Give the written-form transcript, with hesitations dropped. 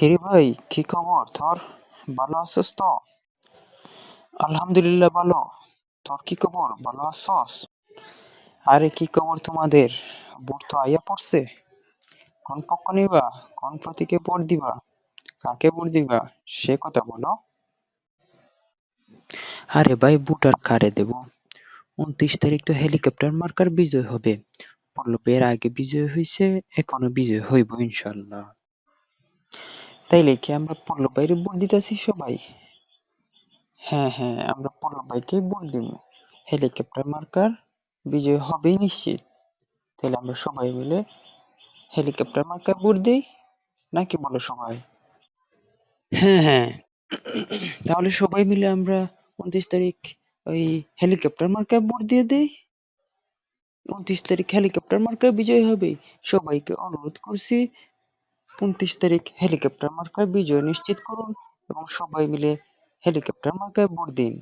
কিরে ভাই, কি খবর তোর? ভালো আছিস তো? আলহামদুলিল্লাহ ভালো। তোর কি খবর, ভালো আছস? আরে কি খবর তোমাদের? ভোট তো আইয়া পড়ছে। কোন পক্ষ নিবা? কোন প্রতীকে ভোট দিবা? কাকে ভোট দিবা? সে কথা বলো। আরে ভাই, ভোট আর কারে দেব? 29 তারিখ তো হেলিকপ্টার মার্কার বিজয় হবে। পল্লব এর আগে বিজয় হইছে, এখনো বিজয় হইব ইনশাল্লাহ। তাইলে কি আমরা পল্লব ভাইরে ভোট দিতেছি সবাই? হ্যাঁ হ্যাঁ, আমরা পল্লব ভাইকেই ভোট দিব। হেলিকপ্টার মার্কার বিজয় হবেই নিশ্চিত। তাহলে আমরা সবাই মিলে হেলিকপ্টার মার্কায় ভোট দিই, নাকি বলো সবাই? হ্যাঁ হ্যাঁ, তাহলে সবাই মিলে আমরা 29 তারিখ ওই হেলিকপ্টার মার্কায় ভোট দিয়ে দেই। 29 তারিখ হেলিকপ্টার মার্কায় বিজয় হবে। সবাইকে অনুরোধ করছি, 29 তারিখ হেলিকপ্টার মার্কায় বিজয় নিশ্চিত করুন এবং সবাই মিলে হেলিকপ্টার মার্কায় ভোট দিন।